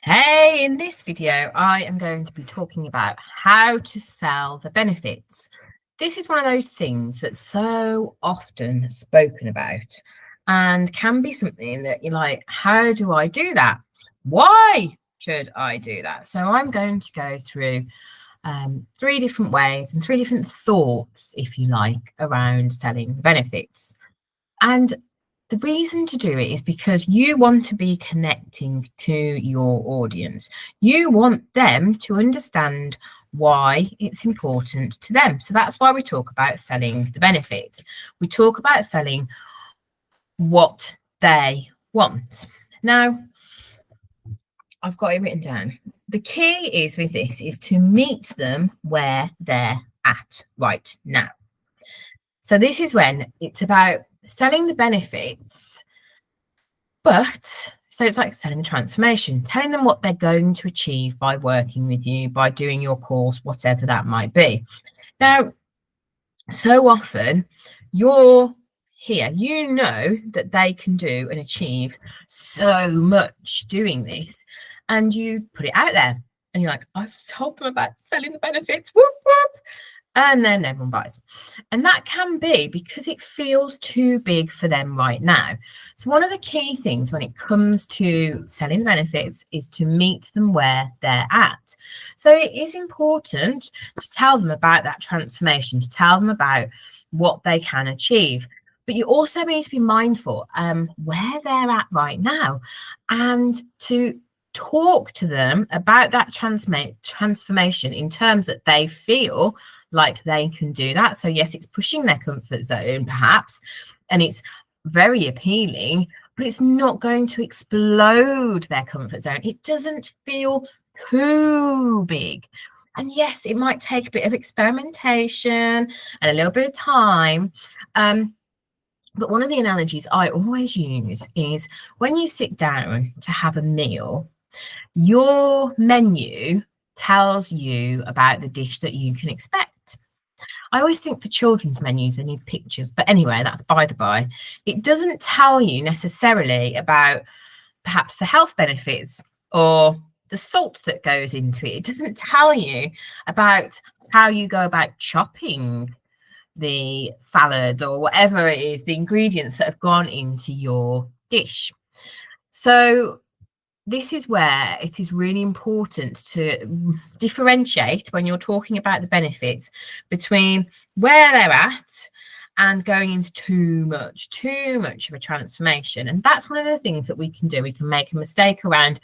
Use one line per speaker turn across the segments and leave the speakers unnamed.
Hey, in this video, I am going to be talking about how to sell the benefits. This is one of those things that's so often spoken about and can be something that you're like, how do I do that? Why should I do that? So I'm going to go through three different ways and three different thoughts, if you like, around selling the benefits. And the reason to do it is because you want to be connecting to your audience. You want them to understand why it's important to them. So that's why we talk about selling the benefits. We talk about selling what they want. Now, I've got it written down. The key is with this is to meet them where they're at right now. So this is when it's about selling the benefits, but so it's like selling the transformation, telling them what they're going to achieve by working with you, by doing your course, whatever that might be. Now, so often you're here, you know that they can do and achieve so much doing this, and you put it out there and you're like, I've told them about selling the benefits, whoop, whoop. And then everyone buys. And that can be because it feels too big for them right now. So one of the key things when it comes to selling benefits is to meet them where they're at. So it is important to tell them about that transformation, to tell them about what they can achieve. But you also need to be mindful where they're at right now and to talk to them about that transformation in terms that they feel like they can do that. So yes, it's pushing their comfort zone perhaps, and it's very appealing, but it's not going to explode their comfort zone. It doesn't feel too big. And yes, it might take a bit of experimentation and a little bit of time. But one of the analogies I always use is when you sit down to have a meal, your menu tells you about the dish that you can expect. I always think for children's menus, they need pictures. But anyway, that's by the by. It doesn't tell you necessarily about perhaps the health benefits or the salt that goes into it. It doesn't tell you about how you go about chopping the salad or whatever it is, the ingredients that have gone into your dish. So this is where it is really important to differentiate when you're talking about the benefits between where they're at and going into too much of a transformation. And that's one of the things that we can do. We can make a mistake around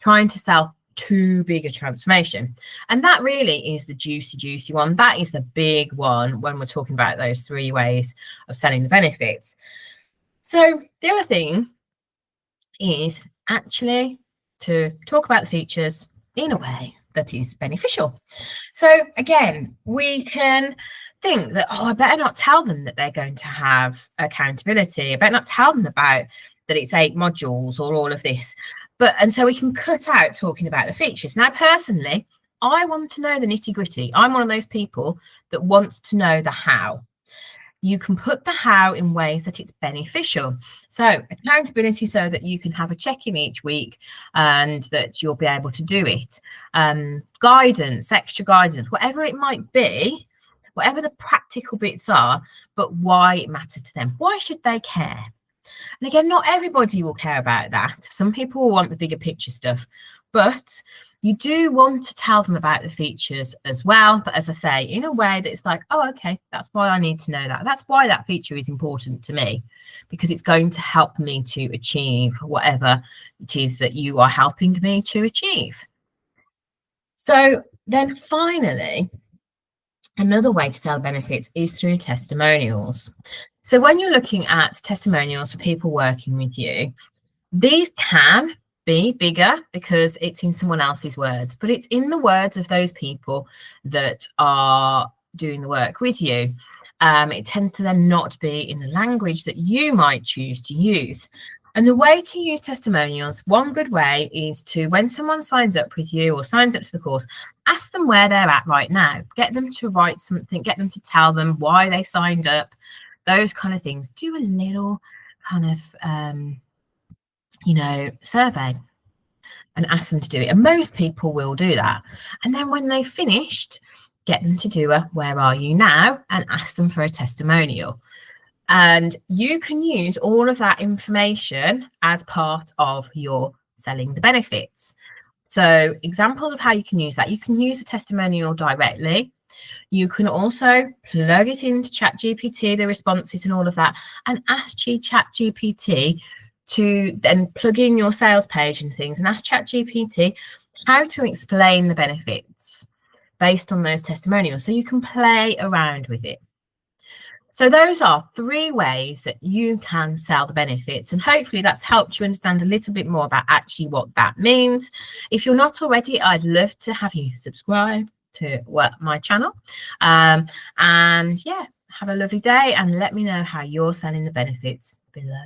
trying to sell too big a transformation. And that really is the juicy one. That is the big one when we're talking about those three ways of selling the benefits. So the other thing is actually to talk about the features in a way that is beneficial. So again, we can think that, oh, I better not tell them that they're going to have accountability. I better not tell them about that it's 8 modules or all of this. And so we can cut out talking about the features. Now, personally, I want to know the nitty gritty. I'm one of those people that wants to know the how. You can put the how in ways that it's beneficial. So accountability so that you can have a check-in each week and that you'll be able to do it. Guidance, extra guidance, whatever it might be, whatever the practical bits are, but why it matters to them. Why should they care? And again, not everybody will care about that. Some people will want the bigger picture stuff, but you do want to tell them about the features as well. But as I say, in a way that it's like, oh, okay, that's why I need to know that. That's why that feature is important to me, because it's going to help me to achieve whatever it is that you are helping me to achieve. So then finally, another way to sell benefits is through testimonials. So when you're looking at testimonials for people working with you, these can be bigger because it's in someone else's words, but it's in the words of those people that are doing the work with you. It tends to then not be in the language that you might choose to use. And the way to use testimonials, one good way is to, when someone signs up with you or signs up to the course, ask them where they're at right now. Get them to write something, get them to tell them why they signed up, those kind of things. Do a little kind of, survey. and ask them to do it. And most people will do that. And then when they've finished, get them to do a where are you now and ask them for a testimonial. And you can use all of that information as part of your selling the benefits. So examples of how you can use that: you can use a testimonial directly. You can also plug it into ChatGPT, the responses and all of that, and ask ChatGPT to then plug in your sales page and things, and ask ChatGPT how to explain the benefits based on those testimonials, so you can play around with it. So those are 3 ways that you can sell the benefits, and hopefully that's helped you understand a little bit more about actually what that means. If you're not already, I'd love to have you subscribe to my channel, and yeah, have a lovely day and let me know how you're selling the benefits below.